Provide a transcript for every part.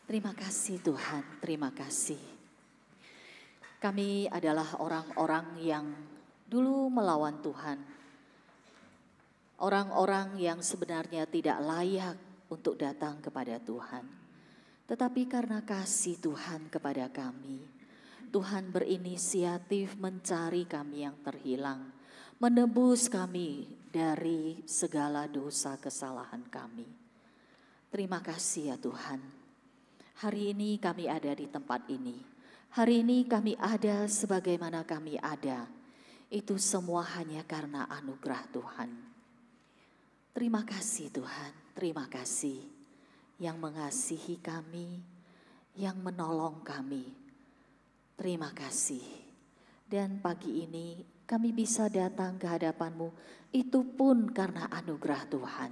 Terima kasih Tuhan, terima kasih. Kami adalah orang-orang yang dulu melawan Tuhan. Orang-orang yang sebenarnya tidak layak untuk datang kepada Tuhan. Tetapi karena kasih Tuhan kepada kami, Tuhan berinisiatif mencari kami yang terhilang, menebus kami dari segala dosa kesalahan kami. Terima kasih ya Tuhan. Hari ini kami ada di tempat ini. Hari ini kami ada sebagaimana kami ada. Itu semua hanya karena anugerah Tuhan. Terima kasih Tuhan, terima kasih yang mengasihi kami, yang menolong kami. Terima kasih. Dan pagi ini kami bisa datang ke hadapan-Mu, itu pun karena anugerah Tuhan.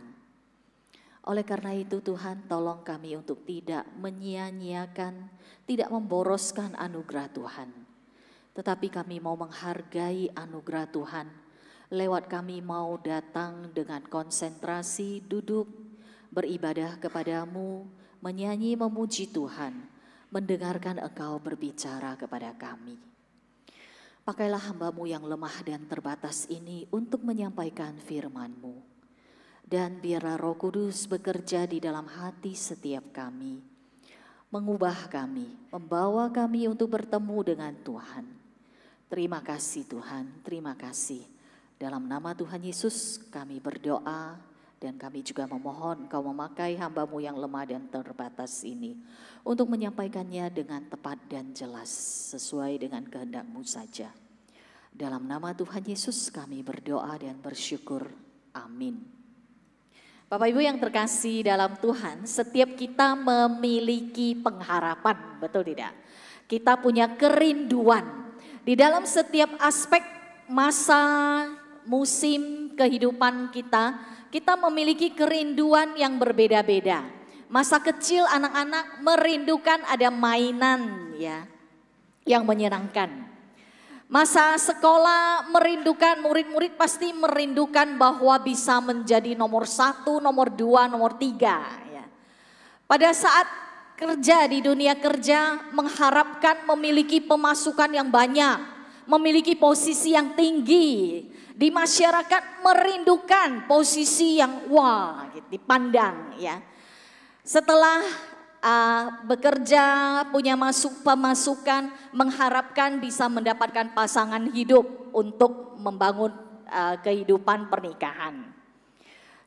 Oleh karena itu Tuhan, tolong kami untuk tidak menyia-nyiakan, tidak memboroskan anugerah Tuhan. Tetapi kami mau menghargai anugerah Tuhan. Lewat kami mau datang dengan konsentrasi, duduk, beribadah kepadamu, menyanyi memuji Tuhan, mendengarkan Engkau berbicara kepada kami. Pakailah hamba-Mu yang lemah dan terbatas ini untuk menyampaikan firman-Mu. Dan biarlah Roh Kudus bekerja di dalam hati setiap kami, mengubah kami, membawa kami untuk bertemu dengan Tuhan. Terima kasih Tuhan, terima kasih. Dalam nama Tuhan Yesus kami berdoa dan kami juga memohon Engkau memakai hamba-Mu yang lemah dan terbatas ini untuk menyampaikannya dengan tepat dan jelas sesuai dengan kehendak-Mu saja. Dalam nama Tuhan Yesus kami berdoa dan bersyukur. Amin. Bapak Ibu yang terkasih dalam Tuhan, setiap kita memiliki pengharapan, betul tidak? Kita punya kerinduan di dalam setiap aspek masa, musim kehidupan kita, kita memiliki kerinduan yang berbeda-beda. Masa kecil anak-anak merindukan ada mainan ya, yang menyenangkan. Masa sekolah merindukan, murid-murid pasti merindukan bahwa bisa menjadi nomor 1, nomor 2, nomor 3. Ya. Pada saat kerja di dunia kerja mengharapkan memiliki pemasukan yang banyak, memiliki posisi yang tinggi. Di masyarakat merindukan posisi yang wah gitu, dipandang ya. Setelah bekerja, punya pemasukan, mengharapkan bisa mendapatkan pasangan hidup untuk membangun kehidupan pernikahan.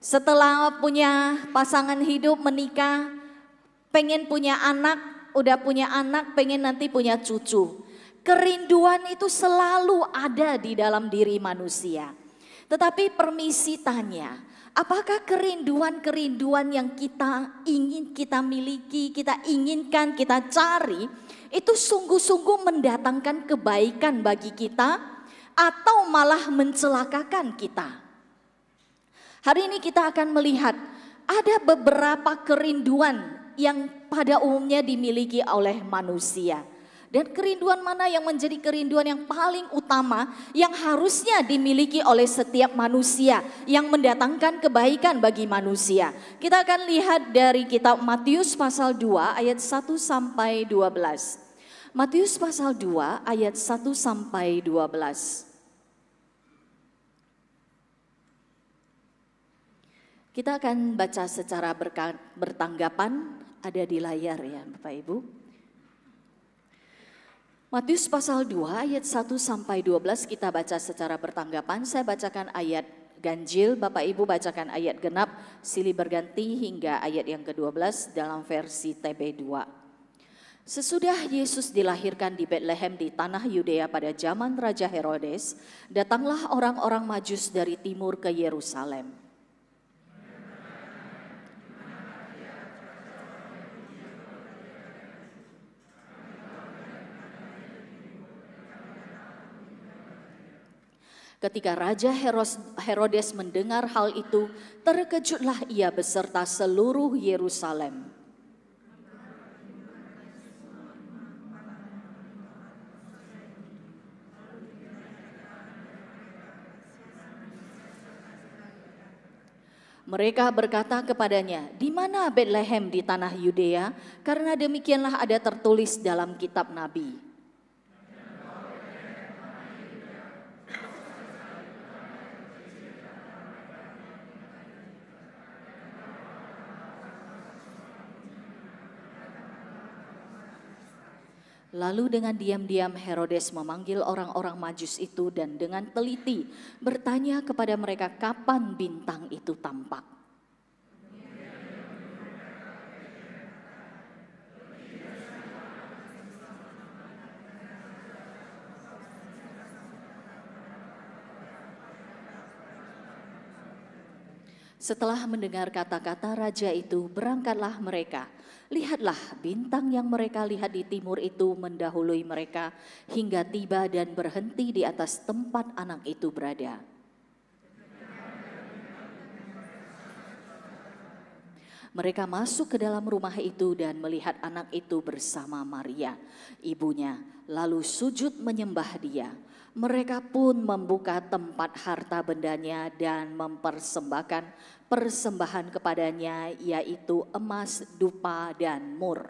Setelah punya pasangan hidup, menikah, pengen punya anak, udah punya anak, pengen nanti punya cucu. Kerinduan itu selalu ada di dalam diri manusia. Tetapi permisi tanya, apakah kerinduan-kerinduan yang kita ingin, kita miliki, kita inginkan, kita cari, itu sungguh-sungguh mendatangkan kebaikan bagi kita atau malah mencelakakan kita? Hari ini kita akan melihat ada beberapa kerinduan yang pada umumnya dimiliki oleh manusia. Dan kerinduan mana yang menjadi kerinduan yang paling utama yang harusnya dimiliki oleh setiap manusia yang mendatangkan kebaikan bagi manusia. Kita akan lihat dari kitab Matius pasal 2 ayat 1 sampai 12. Matius pasal 2 ayat 1 sampai 12. Kita akan baca secara bertanggapan, ada di layar ya Bapak Ibu. Matius pasal 2 ayat 1 sampai 12 kita baca secara bertanggapan. Saya bacakan ayat ganjil, Bapak Ibu bacakan ayat genap, silih berganti hingga ayat yang ke-12 dalam versi TB2. Sesudah Yesus dilahirkan di Betlehem di tanah Yudea pada zaman Raja Herodes, datanglah orang-orang Majus dari timur ke Yerusalem. Ketika Raja Herodes mendengar hal itu, terkejutlah ia beserta seluruh Yerusalem. Mereka berkata kepadanya, "Di mana Betlehem di tanah Yudea? Karena demikianlah ada tertulis dalam kitab Nabi." Lalu dengan diam-diam Herodes memanggil orang-orang Majus itu dan dengan teliti bertanya kepada mereka kapan bintang itu tampak. Setelah mendengar kata-kata raja itu, berangkatlah mereka. Lihatlah, bintang yang mereka lihat di timur itu mendahului mereka hingga tiba dan berhenti di atas tempat anak itu berada. Mereka masuk ke dalam rumah itu dan melihat anak itu bersama Maria, ibunya, lalu sujud menyembah dia. Mereka pun membuka tempat harta bendanya dan mempersembahkan persembahan kepadanya, yaitu emas, dupa, dan mur.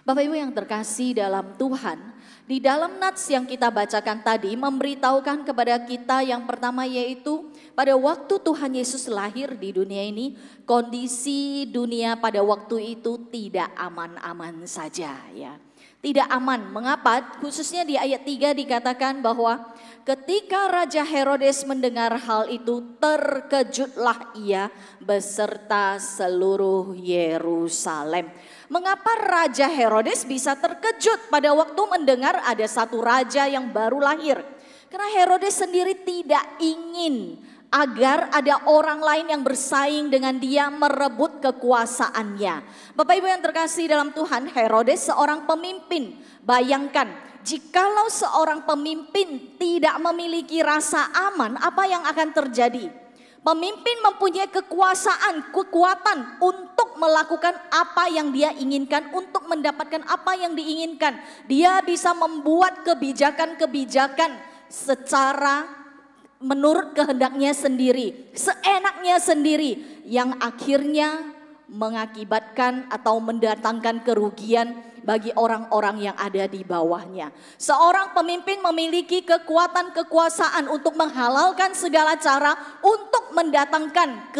Bapak Ibu yang terkasih dalam Tuhan, di dalam nats yang kita bacakan tadi memberitahukan kepada kita yang pertama, yaitu pada waktu Tuhan Yesus lahir di dunia ini, kondisi dunia pada waktu itu tidak aman-aman saja ya. Tidak aman. Mengapa? Khususnya di ayat 3 dikatakan bahwa ketika Raja Herodes mendengar hal itu, terkejutlah ia beserta seluruh Yerusalem. Mengapa Raja Herodes bisa terkejut pada waktu mendengar ada satu raja yang baru lahir? Karena Herodes sendiri tidak ingin agar ada orang lain yang bersaing dengan dia merebut kekuasaannya. Bapak Ibu yang terkasih dalam Tuhan, Herodes seorang pemimpin. Bayangkan, jikalau seorang pemimpin tidak memiliki rasa aman, apa yang akan terjadi? Pemimpin mempunyai kekuasaan, kekuatan untuk melakukan apa yang dia inginkan, untuk mendapatkan apa yang diinginkan. Dia bisa membuat kebijakan-kebijakan secara menurut kehendaknya sendiri, seenaknya sendiri, yang akhirnya mengakibatkan atau mendatangkan kerugian bagi orang-orang yang ada di bawahnya. Seorang pemimpin memiliki kekuatan kekuasaan untuk menghalalkan segala cara untuk mendatangkan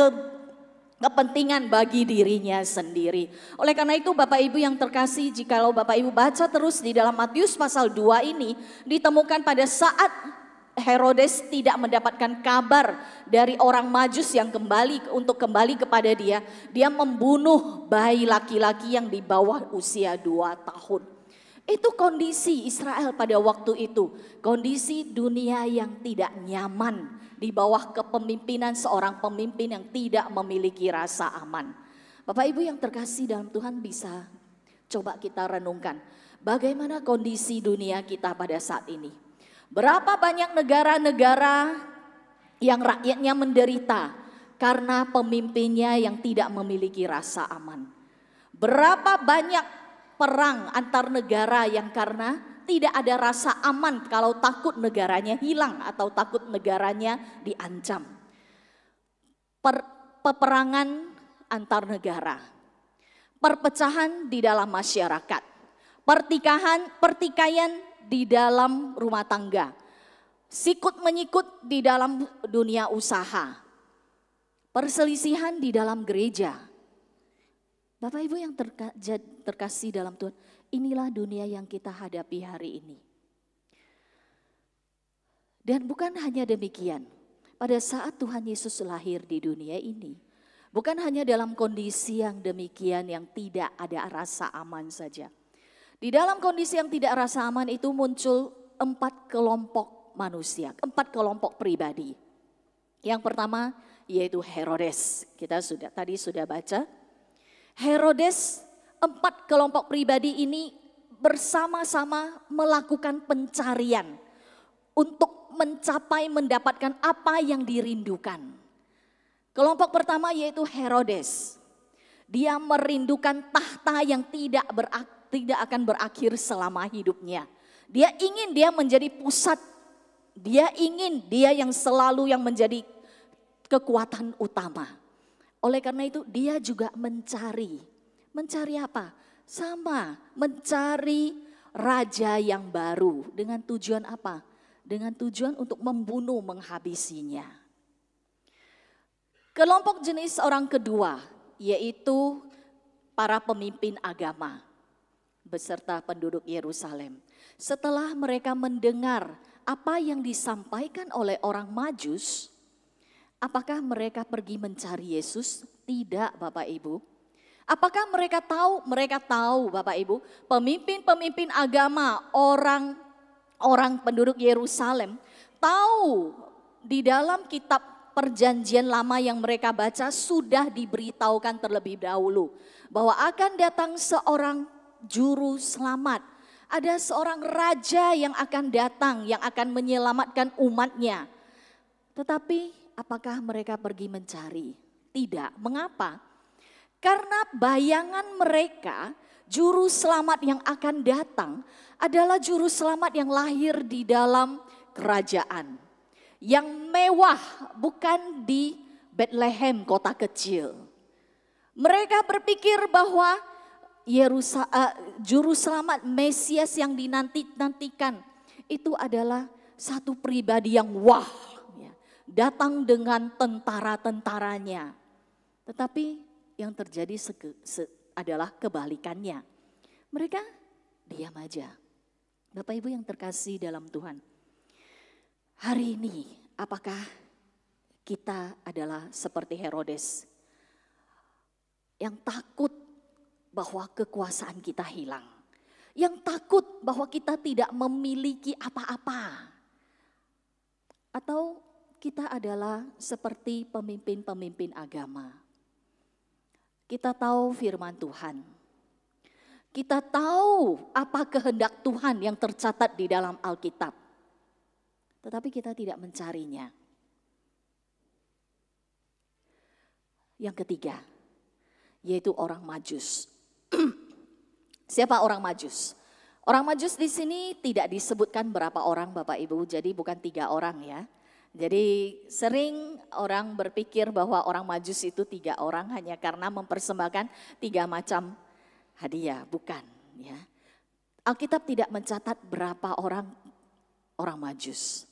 kepentingan bagi dirinya sendiri. Oleh karena itu Bapak Ibu yang terkasih, jikalau Bapak Ibu baca terus di dalam Matius pasal 2 ini, ditemukan pada saat Herodes tidak mendapatkan kabar dari orang Majus yang kembali kepada dia. Dia membunuh bayi laki-laki yang di bawah usia 2 tahun. Itu kondisi Israel pada waktu itu. Kondisi dunia yang tidak nyaman di bawah kepemimpinan seorang pemimpin yang tidak memiliki rasa aman. Bapak Ibu yang terkasih dalam Tuhan, bisa coba kita renungkan bagaimana kondisi dunia kita pada saat ini. Berapa banyak negara-negara yang rakyatnya menderita karena pemimpinnya yang tidak memiliki rasa aman. Berapa banyak perang antar negara yang karena tidak ada rasa aman kalau takut negaranya hilang atau takut negaranya diancam. Peperangan antar negara, perpecahan di dalam masyarakat, pertikaian di dalam rumah tangga, sikut menyikut di dalam dunia usaha, perselisihan di dalam gereja. Bapak Ibu yang terkasih dalam Tuhan, inilah dunia yang kita hadapi hari ini. Dan bukan hanya demikian, pada saat Tuhan Yesus lahir di dunia ini, bukan hanya dalam kondisi yang demikian yang tidak ada rasa aman saja. Di dalam kondisi yang tidak rasa aman itu muncul 4 kelompok manusia, 4 kelompok pribadi. Yang pertama yaitu Herodes. Kita tadi sudah baca. Herodes, 4 kelompok pribadi ini bersama-sama melakukan pencarian untuk mendapatkan apa yang dirindukan. Kelompok pertama yaitu Herodes. Dia merindukan tahta yang tidak tidak akan berakhir selama hidupnya. Dia ingin dia menjadi pusat. Dia ingin dia yang selalu yang menjadi kekuatan utama. Oleh karena itu dia juga mencari. Mencari apa? Sama, mencari raja yang baru. Dengan tujuan apa? Dengan tujuan untuk membunuh, menghabisinya. Kelompok jenis orang kedua, yaitu para pemimpin agama beserta penduduk Yerusalem. Setelah mereka mendengar apa yang disampaikan oleh orang Majus, apakah mereka pergi mencari Yesus? Tidak, Bapak Ibu. Apakah mereka tahu? Mereka tahu, Bapak Ibu, pemimpin-pemimpin agama, orang penduduk Yerusalem tahu di dalam kitab Perjanjian Lama yang mereka baca sudah diberitahukan terlebih dahulu bahwa akan datang seorang juru selamat. Ada seorang raja yang akan datang, yang akan menyelamatkan umatnya. Tetapi apakah mereka pergi mencari? Tidak. Mengapa? Karena bayangan mereka juru selamat yang akan datang adalah juru selamat yang lahir di dalam kerajaan. Yang mewah, bukan di Bethlehem, kota kecil. Mereka berpikir bahwa juru selamat Mesias yang dinantikan itu adalah satu pribadi yang wah, ya, datang dengan tentara-tentaranya. Tetapi yang terjadi adalah kebalikannya. Mereka diam aja. Bapak Ibu yang terkasih dalam Tuhan. Hari ini apakah kita adalah seperti Herodes yang takut bahwa kekuasaan kita hilang, yang takut bahwa kita tidak memiliki apa-apa, atau kita adalah seperti pemimpin-pemimpin agama? Kita tahu firman Tuhan, kita tahu apa kehendak Tuhan yang tercatat di dalam Alkitab. Tetapi kita tidak mencarinya. Yang ketiga, yaitu orang Majus. Siapa orang Majus? Orang Majus di sini tidak disebutkan berapa orang Bapak Ibu, jadi bukan 3 orang ya. Jadi sering orang berpikir bahwa orang Majus itu 3 orang hanya karena mempersembahkan 3 macam hadiah, bukan ya. Alkitab tidak mencatat berapa orang Majus.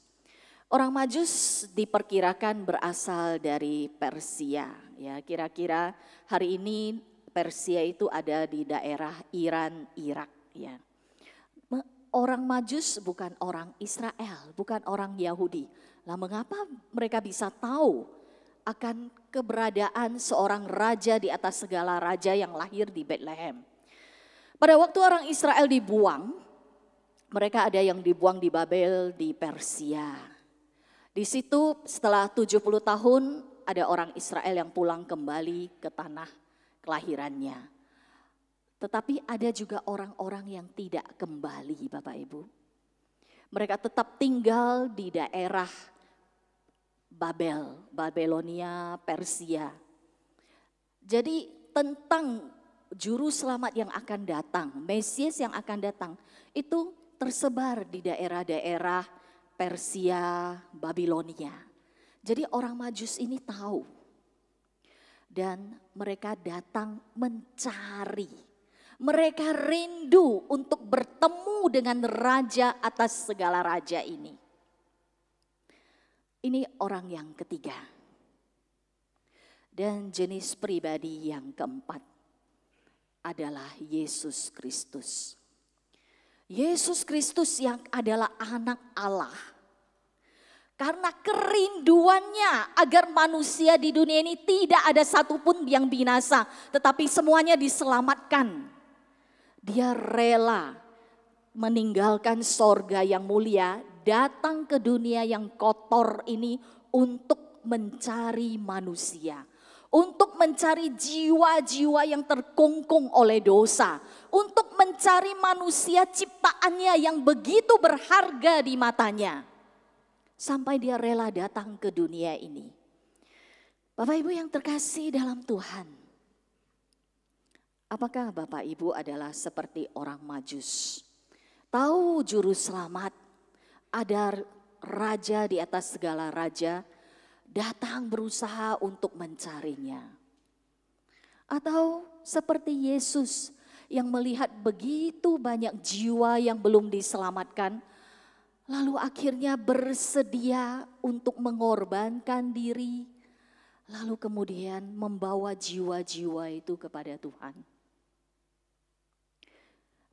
Orang Majus diperkirakan berasal dari Persia. Ya, kira-kira hari ini Persia itu ada di daerah Iran, Irak. Ya. Orang Majus bukan orang Israel, bukan orang Yahudi. Lah mengapa mereka bisa tahu akan keberadaan seorang raja di atas segala raja yang lahir di Bethlehem? Pada waktu orang Israel dibuang, mereka ada yang dibuang di Babel, di Persia. Di situ setelah 70 tahun ada orang Israel yang pulang kembali ke tanah kelahirannya. Tetapi ada juga orang-orang yang tidak kembali Bapak Ibu. Mereka tetap tinggal di daerah Babel, Babelonia, Persia. Jadi tentang juru selamat yang akan datang, Mesias yang akan datang, itu tersebar di daerah-daerah Persia, Babilonia. Jadi orang Majus ini tahu. Dan mereka datang mencari. Mereka rindu untuk bertemu dengan raja atas segala raja ini. Ini orang yang ketiga. Dan jenis pribadi yang keempat adalah Yesus Kristus. Yesus Kristus yang adalah anak Allah. Karena kerinduannya agar manusia di dunia ini tidak ada satupun yang binasa, tetapi semuanya diselamatkan. Dia rela meninggalkan sorga yang mulia, datang ke dunia yang kotor ini untuk mencari manusia. Untuk mencari jiwa-jiwa yang terkungkung oleh dosa. Untuk mencari manusia ciptaannya yang begitu berharga di matanya. Sampai dia rela datang ke dunia ini. Bapak Ibu yang terkasih dalam Tuhan. Apakah Bapak Ibu adalah seperti orang Majus? Tahu juru selamat, ada raja di atas segala raja, datang berusaha untuk mencarinya. Atau seperti Yesus yang melihat begitu banyak jiwa yang belum diselamatkan, lalu akhirnya bersedia untuk mengorbankan diri, lalu kemudian membawa jiwa-jiwa itu kepada Tuhan.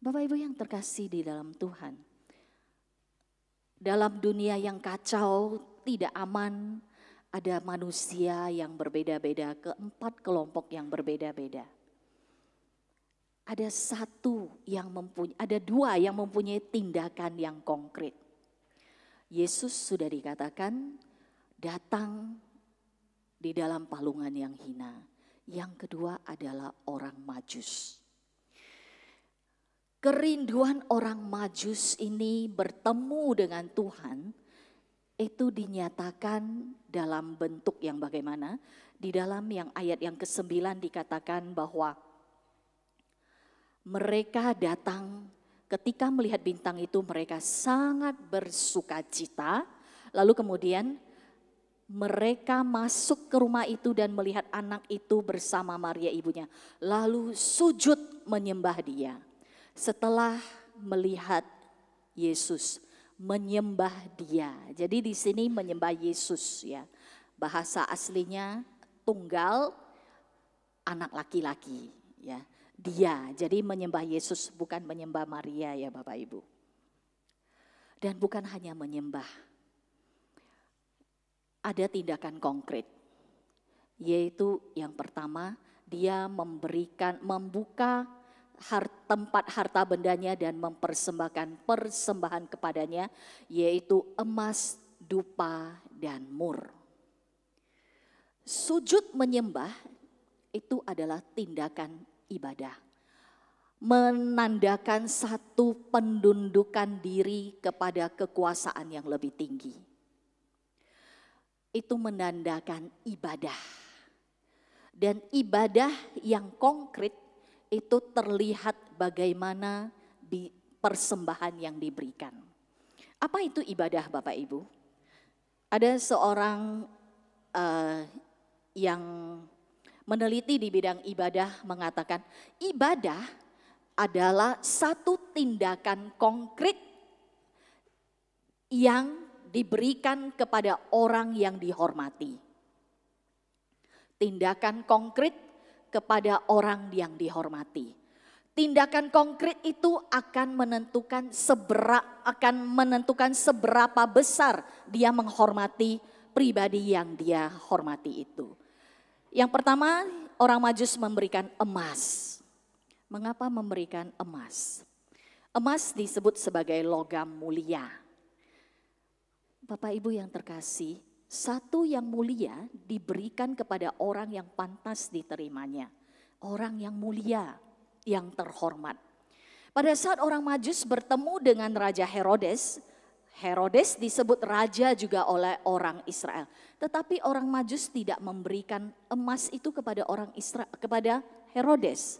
Bapak Ibu yang terkasih di dalam Tuhan, dalam dunia yang kacau, tidak aman, ada manusia yang berbeda-beda, keempat kelompok yang berbeda-beda. Ada dua yang mempunyai tindakan yang konkret. Yesus sudah dikatakan datang di dalam palungan yang hina. Yang kedua adalah orang Majus. Kerinduan orang Majus ini bertemu dengan Tuhan itu dinyatakan dalam bentuk yang bagaimana? Di dalam yang ayat yang ke-9 dikatakan bahwa mereka datang ketika melihat bintang itu, mereka sangat bersukacita. Lalu kemudian mereka masuk ke rumah itu dan melihat anak itu bersama Maria ibunya. Lalu sujud menyembah dia. Setelah melihat Yesus, menyembah dia. Jadi di sini menyembah Yesus ya. Bahasa aslinya tunggal anak laki-laki ya. Dia. Jadi menyembah Yesus bukan menyembah Maria ya Bapak Ibu. Dan bukan hanya menyembah. Ada tindakan konkret. Yaitu yang pertama, dia membuka tempat harta bendanya dan mempersembahkan persembahan kepadanya, yaitu emas, dupa, dan mur. Sujud menyembah itu adalah tindakan ibadah. Menandakan satu penundukan diri kepada kekuasaan yang lebih tinggi. Itu menandakan ibadah. Dan ibadah yang konkret itu terlihat bagaimana di persembahan yang diberikan. Apa itu ibadah Bapak Ibu? Ada seorang yang meneliti di bidang ibadah mengatakan ibadah adalah satu tindakan konkret yang diberikan kepada orang yang dihormati. Tindakan konkret kepada orang yang dihormati. Tindakan konkret itu akan menentukan seberapa besar dia menghormati pribadi yang dia hormati itu. Yang pertama, orang Majus memberikan emas. Mengapa memberikan emas? Emas disebut sebagai logam mulia. Bapak Ibu yang terkasih, satu yang mulia diberikan kepada orang yang pantas diterimanya. Orang yang mulia, yang terhormat. Pada saat orang Majus bertemu dengan Raja Herodes, Herodes disebut raja juga oleh orang Israel. Tetapi orang Majus tidak memberikan emas itu kepada kepada Herodes.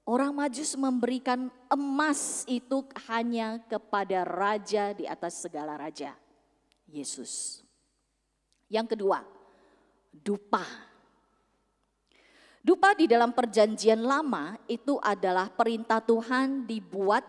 Orang Majus memberikan emas itu hanya kepada raja di atas segala raja, Yesus. Yang kedua, dupa. Dupa di dalam perjanjian lama itu adalah perintah Tuhan dibuat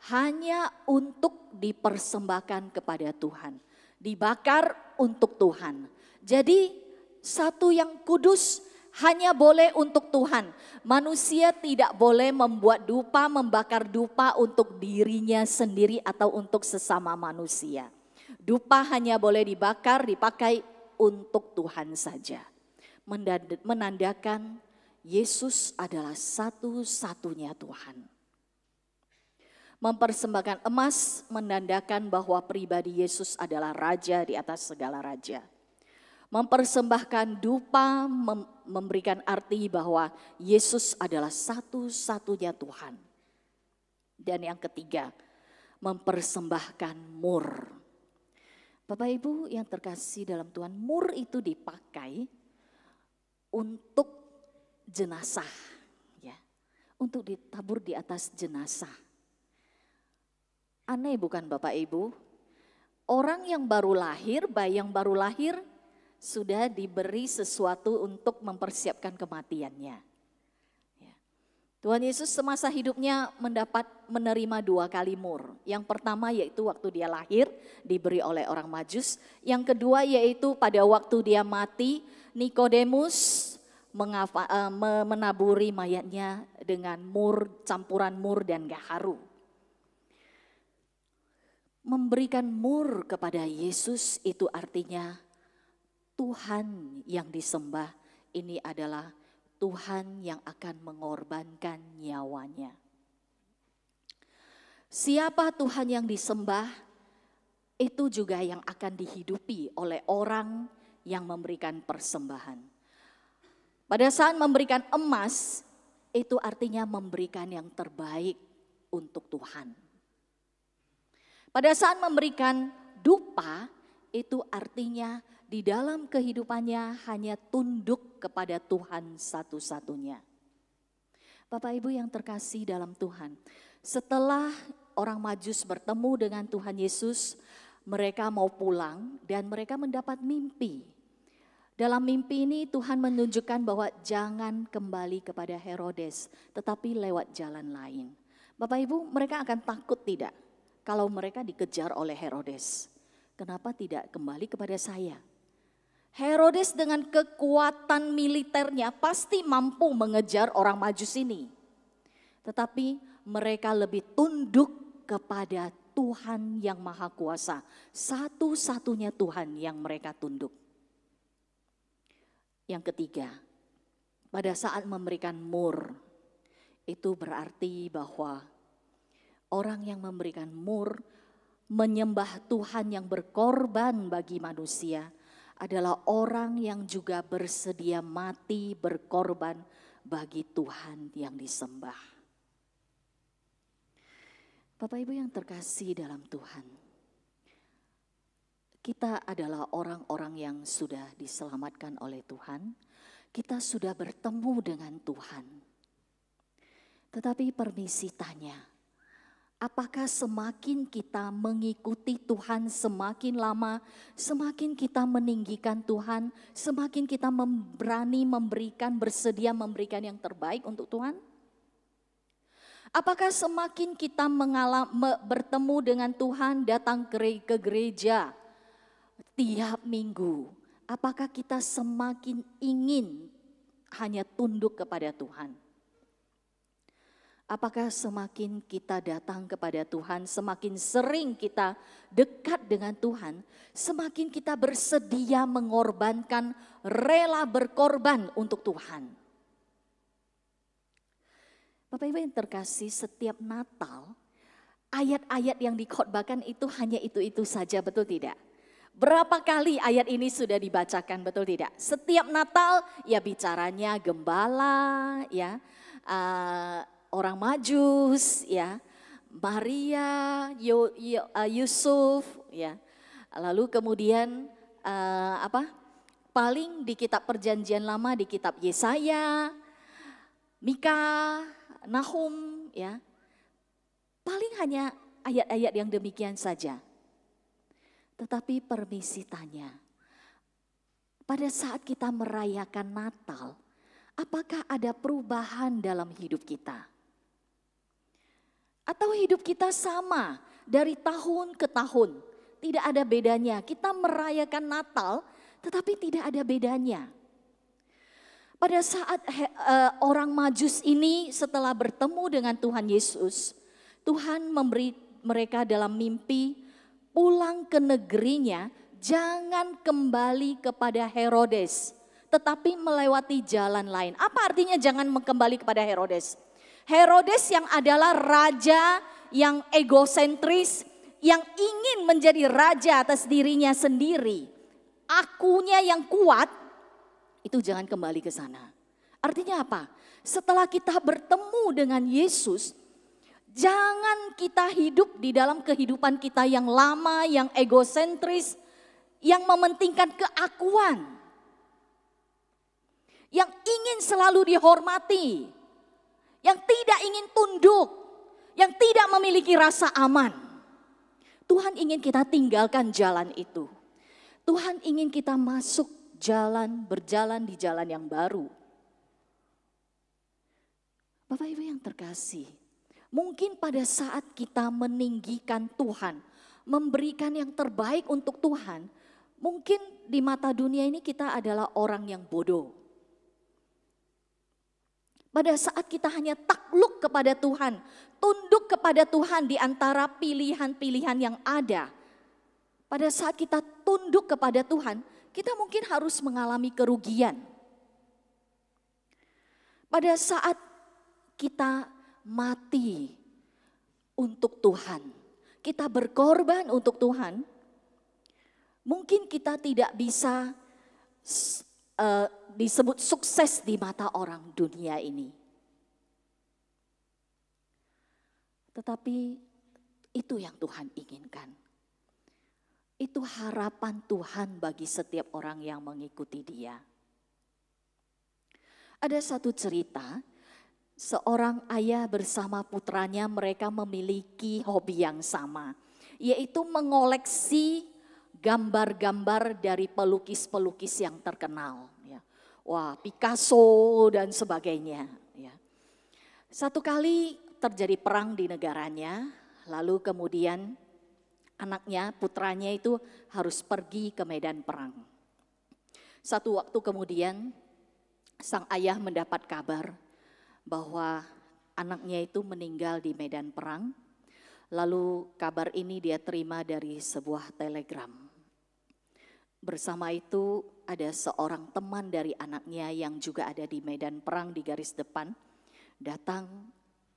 hanya untuk dipersembahkan kepada Tuhan. Dibakar untuk Tuhan. Jadi satu yang kudus hanya boleh untuk Tuhan. Manusia tidak boleh membuat dupa, membakar dupa untuk dirinya sendiri atau untuk sesama manusia. Dupa hanya boleh dibakar, dipakai untuk Tuhan saja. Menandakan Yesus adalah satu-satunya Tuhan. Mempersembahkan emas menandakan bahwa pribadi Yesus adalah raja di atas segala raja. Mempersembahkan dupa memberikan arti bahwa Yesus adalah satu-satunya Tuhan. Dan yang ketiga, mempersembahkan mur. Bapak Ibu yang terkasih dalam Tuhan, mur itu dipakai untuk jenazah. Ya. untuk ditabur di atas jenazah. Aneh bukan Bapak Ibu? Orang yang baru lahir, bayi yang baru lahir sudah diberi sesuatu untuk mempersiapkan kematiannya. Tuhan Yesus semasa hidupnya menerima 2 kali mur. Yang pertama yaitu waktu dia lahir diberi oleh orang Majus. Yang kedua yaitu pada waktu dia mati, Nikodemus menaburi mayatnya dengan campuran mur dan gaharu. Memberikan mur kepada Yesus itu artinya Tuhan yang disembah ini adalah Tuhan yang akan mengorbankan nyawanya. Siapa Tuhan yang disembah, itu juga yang akan dihidupi oleh orang yang memberikan persembahan. Pada saat memberikan emas, itu artinya memberikan yang terbaik untuk Tuhan. Pada saat memberikan dupa, itu artinya di dalam kehidupannya hanya tunduk kepada Tuhan satu-satunya. Bapak Ibu yang terkasih dalam Tuhan, setelah orang Majus bertemu dengan Tuhan Yesus, mereka mau pulang dan mereka mendapat mimpi. Dalam mimpi ini Tuhan menunjukkan bahwa jangan kembali kepada Herodes, tetapi lewat jalan lain. Bapak Ibu, mereka akan takut tidak kalau mereka dikejar oleh Herodes? Kenapa tidak kembali kepada saya? Herodes dengan kekuatan militernya pasti mampu mengejar orang Majus ini. Tetapi mereka lebih tunduk kepada Tuhan yang Maha Kuasa. Satu-satunya Tuhan yang mereka tunduk. Yang ketiga, pada saat memberikan mur, itu berarti bahwa orang yang memberikan mur menyembah Tuhan yang berkorban bagi manusia adalah orang yang juga bersedia mati berkorban bagi Tuhan yang disembah. Bapak Ibu yang terkasih dalam Tuhan, kita adalah orang-orang yang sudah diselamatkan oleh Tuhan. Kita sudah bertemu dengan Tuhan. Tetapi permisi tanya, apakah semakin kita mengikuti Tuhan semakin lama, semakin kita meninggikan Tuhan, semakin kita berani bersedia memberikan yang terbaik untuk Tuhan? Apakah semakin kita bertemu dengan Tuhan, datang ke gereja tiap minggu, apakah kita semakin ingin hanya tunduk kepada Tuhan? Apakah semakin kita datang kepada Tuhan, semakin sering kita dekat dengan Tuhan, semakin kita bersedia mengorbankan, rela berkorban untuk Tuhan? Bapak Ibu yang terkasih, setiap Natal, ayat-ayat yang dikhotbahkan itu hanya itu-itu saja, betul tidak? Berapa kali ayat ini sudah dibacakan, betul tidak? Setiap Natal ya bicaranya gembala, ya, orang Majus, ya, Maria, Yusuf, ya. Lalu kemudian paling di kitab Perjanjian Lama, di kitab Yesaya, Mika, Nahum, ya. Paling hanya ayat-ayat yang demikian saja. Tetapi permisi tanya, pada saat kita merayakan Natal, apakah ada perubahan dalam hidup kita? Atau hidup kita sama dari tahun ke tahun, tidak ada bedanya. Kita merayakan Natal, tetapi tidak ada bedanya. Pada saat orang Majus ini setelah bertemu dengan Tuhan Yesus, Tuhan memberi mereka dalam mimpi pulang ke negerinya, jangan kembali kepada Herodes, tetapi melewati jalan lain. Apa artinya jangan kembali kepada Herodes? Herodes yang adalah raja yang egosentris, yang ingin menjadi raja atas dirinya sendiri. Akunya yang kuat, itu jangan kembali ke sana. Artinya apa? Setelah kita bertemu dengan Yesus, jangan kita hidup di dalam kehidupan kita yang lama, yang egosentris, yang mementingkan keakuan, yang ingin selalu dihormati, yang tidak ingin tunduk, yang tidak memiliki rasa aman. Tuhan ingin kita tinggalkan jalan itu. Tuhan ingin kita masuk berjalan di jalan yang baru. Bapak Ibu yang terkasih, mungkin pada saat kita meninggikan Tuhan, memberikan yang terbaik untuk Tuhan, mungkin di mata dunia ini kita adalah orang yang bodoh. Pada saat kita hanya takluk kepada Tuhan, tunduk kepada Tuhan di antara pilihan-pilihan yang ada. Pada saat kita tunduk kepada Tuhan, kita mungkin harus mengalami kerugian. Pada saat kita mati untuk Tuhan, kita berkorban untuk Tuhan, mungkin kita tidak bisa disebut sukses di mata orang dunia ini. Tetapi itu yang Tuhan inginkan. Itu harapan Tuhan bagi setiap orang yang mengikuti Dia. Ada satu cerita, seorang ayah bersama putranya, mereka memiliki hobi yang sama, yaitu mengoleksi gambar-gambar dari pelukis-pelukis yang terkenal. Ya. Wah, Picasso dan sebagainya. Ya. Satu kali terjadi perang di negaranya, lalu kemudian anaknya, putranya itu harus pergi ke medan perang. Satu waktu kemudian sang ayah mendapat kabar bahwa anaknya itu meninggal di medan perang. Lalu kabar ini dia terima dari sebuah telegram. Bersama itu ada seorang teman dari anaknya yang juga ada di medan perang di garis depan, datang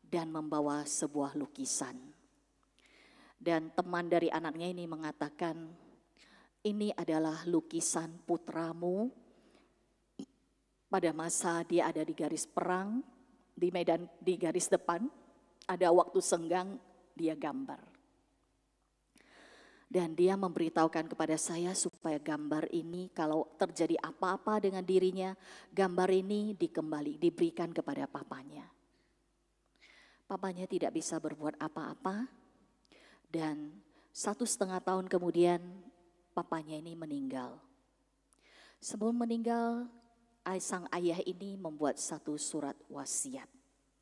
dan membawa sebuah lukisan. Dan teman dari anaknya ini mengatakan, ini adalah lukisan putramu pada masa dia ada di garis perang, di garis depan, ada waktu senggang dia gambar. Dan dia memberitahukan kepada saya supaya gambar ini kalau terjadi apa-apa dengan dirinya, gambar ini diberikan kepada papanya. Papanya tidak bisa berbuat apa-apa dan 1,5 tahun kemudian papanya ini meninggal. Sebelum meninggal, sang ayah ini membuat satu surat wasiat.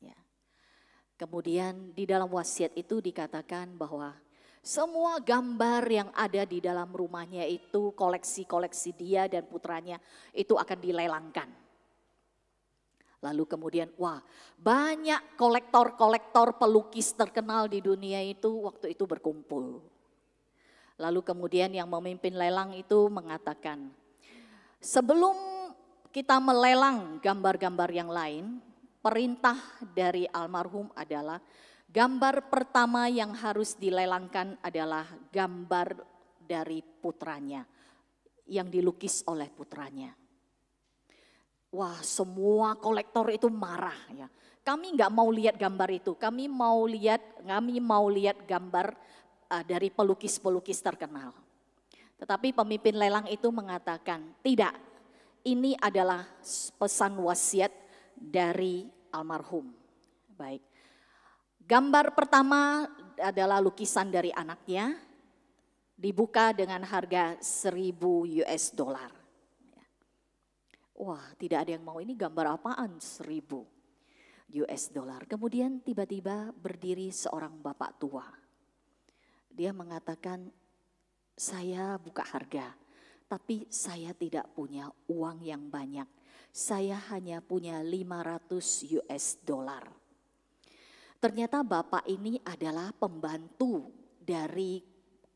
Ya. Kemudian di dalam wasiat itu dikatakan bahwa semua gambar yang ada di dalam rumahnya itu, koleksi-koleksi dia dan putranya itu akan dilelangkan. Lalu kemudian banyak kolektor-kolektor pelukis terkenal di dunia itu waktu itu berkumpul. Lalu kemudian yang memimpin lelang itu mengatakan, sebelum kita melelang gambar-gambar yang lain, perintah dari almarhum adalah gambar pertama yang harus dilelangkan adalah gambar dari putranya yang dilukis oleh putranya. Wah, semua kolektor itu marah ya. Kami nggak mau lihat gambar itu. Kami mau lihat gambar dari pelukis-pelukis terkenal. Tetapi pemimpin lelang itu mengatakan, tidak. Ini adalah pesan wasiat dari almarhum. Baik. Gambar pertama adalah lukisan dari anaknya, dibuka dengan harga $1.000. Wah, tidak ada yang mau, ini gambar apaan $1.000. Kemudian tiba-tiba berdiri seorang bapak tua. Dia mengatakan, saya buka harga, tapi saya tidak punya uang yang banyak. Saya hanya punya $500. Ternyata bapak ini adalah pembantu dari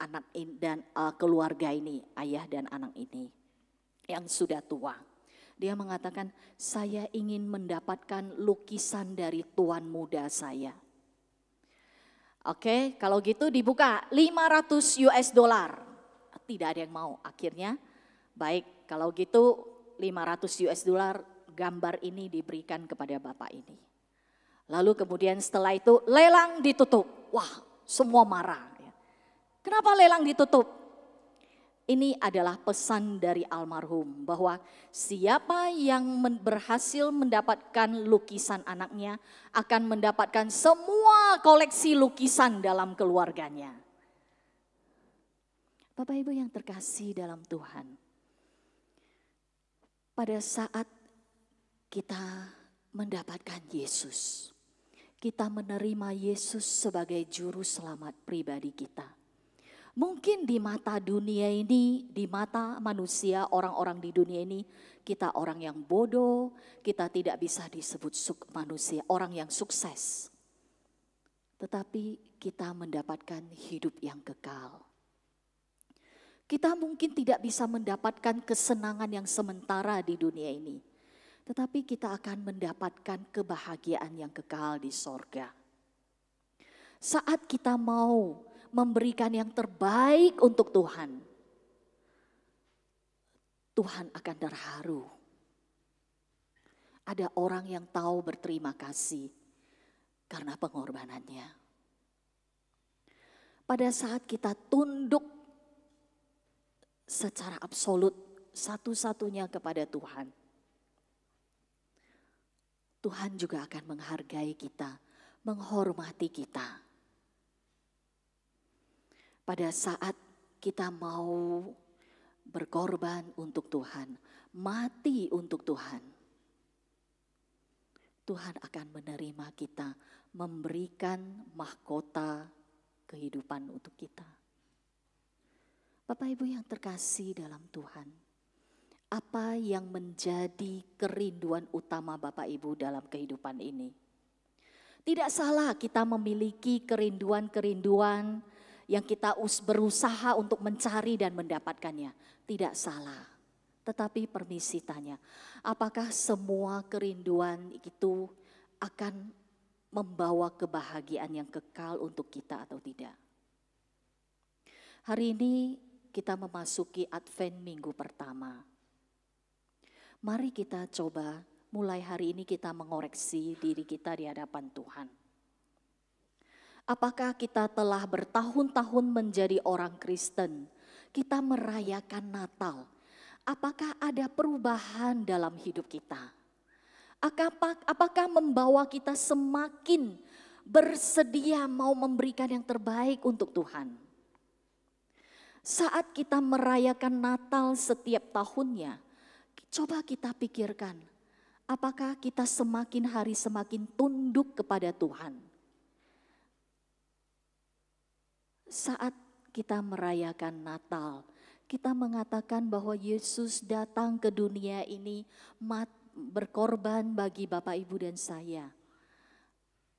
anak dan keluarga ini, ayah dan anak ini yang sudah tua. Dia mengatakan, saya ingin mendapatkan lukisan dari tuan muda saya. Oke, kalau gitu dibuka $500. Tidak ada yang mau. Akhirnya, baik kalau gitu $500 gambar ini diberikan kepada bapak ini. Lalu kemudian setelah itu lelang ditutup. Wah, semua marah. Kenapa lelang ditutup? Ini adalah pesan dari almarhum bahwa siapa yang berhasil mendapatkan lukisan anaknya akan mendapatkan semua koleksi lukisan dalam keluarganya. Bapak Ibu yang terkasih dalam Tuhan, pada saat kita mendapatkan Yesus, kita menerima Yesus sebagai juru selamat pribadi kita. Mungkin di mata dunia ini, di mata manusia, orang-orang di dunia ini, kita orang yang bodoh, kita tidak bisa disebut manusia, orang yang sukses. Tetapi kita mendapatkan hidup yang kekal. Kita mungkin tidak bisa mendapatkan kesenangan yang sementara di dunia ini. Tetapi kita akan mendapatkan kebahagiaan yang kekal di sorga. Saat kita mau memberikan yang terbaik untuk Tuhan, Tuhan akan terharu. Ada orang yang tahu berterima kasih karena pengorbanannya. Pada saat kita tunduk secara absolut satu-satunya kepada Tuhan, Tuhan juga akan menghargai kita, menghormati kita. Pada saat kita mau berkorban untuk Tuhan, mati untuk Tuhan, Tuhan akan menerima kita, memberikan mahkota kehidupan untuk kita. Bapak Ibu yang terkasih dalam Tuhan, apa yang menjadi kerinduan utama Bapak Ibu dalam kehidupan ini? Tidak salah kita memiliki kerinduan-kerinduan yang kita berusaha untuk mencari dan mendapatkannya. Tidak salah. Tetapi permisi tanya, apakah semua kerinduan itu akan membawa kebahagiaan yang kekal untuk kita atau tidak? Hari ini kita memasuki Advent minggu pertama. Mari kita coba mulai hari ini kita mengoreksi diri kita di hadapan Tuhan. Apakah kita telah bertahun-tahun menjadi orang Kristen, kita merayakan Natal? Apakah ada perubahan dalam hidup kita? Apakah membawa kita semakin bersedia mau memberikan yang terbaik untuk Tuhan? Saat kita merayakan Natal setiap tahunnya, coba kita pikirkan, apakah kita semakin hari semakin tunduk kepada Tuhan? Saat kita merayakan Natal, kita mengatakan bahwa Yesus datang ke dunia ini berkorban bagi Bapak Ibu dan saya.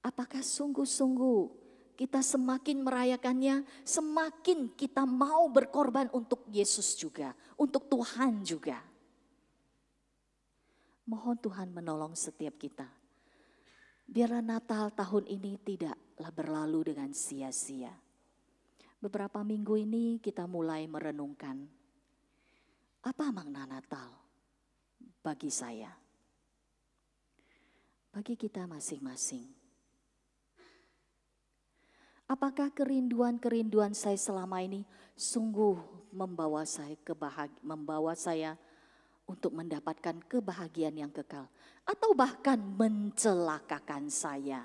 Apakah sungguh-sungguh kita semakin merayakannya, semakin kita mau berkorban untuk Yesus juga, untuk Tuhan juga. Mohon Tuhan menolong setiap kita. Biarlah Natal tahun ini tidaklah berlalu dengan sia-sia. Beberapa minggu ini kita mulai merenungkan, apa makna Natal bagi saya, bagi kita masing-masing. Apakah kerinduan-kerinduan saya selama ini sungguh membawa saya untuk mendapatkan kebahagiaan yang kekal, atau bahkan mencelakakan saya?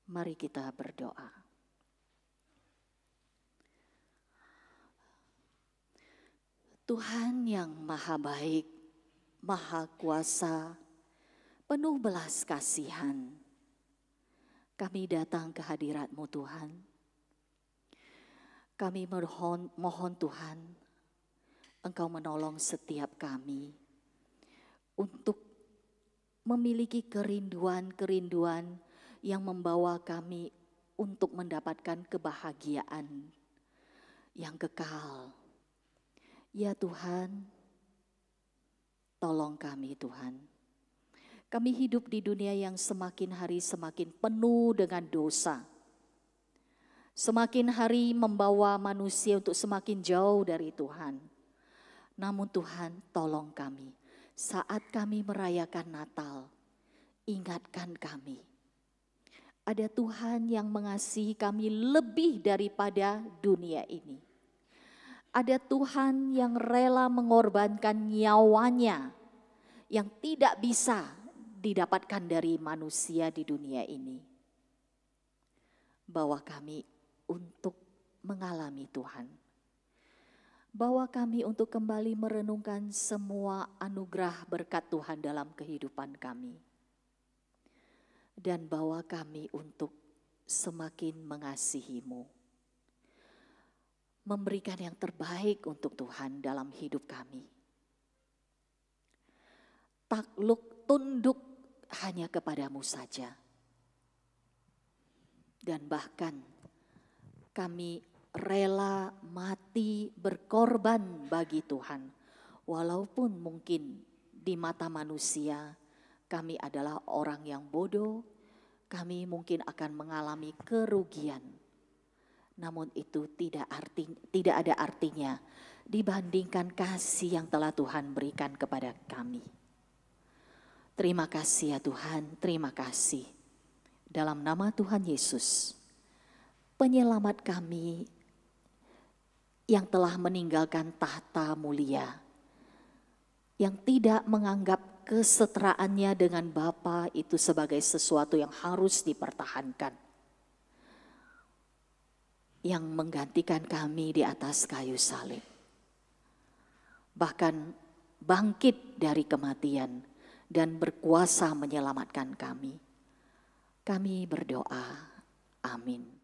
Mari kita berdoa. Tuhan yang maha baik, maha kuasa, penuh belas kasihan, kami datang ke hadirat-Mu Tuhan. Kami mohon Tuhan, Engkau menolong setiap kami untuk memiliki kerinduan-kerinduan yang membawa kami untuk mendapatkan kebahagiaan yang kekal. Ya Tuhan, tolong kami Tuhan. Kami hidup di dunia yang semakin hari semakin penuh dengan dosa. Semakin hari membawa manusia untuk semakin jauh dari Tuhan. Namun Tuhan, tolong kami. Saat kami merayakan Natal, ingatkan kami. Ada Tuhan yang mengasihi kami lebih daripada dunia ini. Ada Tuhan yang rela mengorbankan nyawanya yang tidak bisa didapatkan dari manusia di dunia ini. Bawa kami untuk mengalami Tuhan. Bawa kami untuk kembali merenungkan semua anugerah berkat Tuhan dalam kehidupan kami. Dan bawa kami untuk semakin mengasihi-Mu. Memberikan yang terbaik untuk Tuhan dalam hidup kami. Takluk tunduk hanya kepadamu saja. Dan bahkan kami rela mati berkorban bagi Tuhan. Walaupun mungkin di mata manusia kami adalah orang yang bodoh, kami mungkin akan mengalami kerugian. Namun itu tidak ada artinya dibandingkan kasih yang telah Tuhan berikan kepada kami. Terima kasih ya Tuhan, terima kasih. Dalam nama Tuhan Yesus, penyelamat kami yang telah meninggalkan tahta mulia, yang tidak menganggap keseteraannya dengan Bapa itu sebagai sesuatu yang harus dipertahankan, yang menggantikan kami di atas kayu salib, bahkan bangkit dari kematian dan berkuasa menyelamatkan kami. Kami berdoa, amin.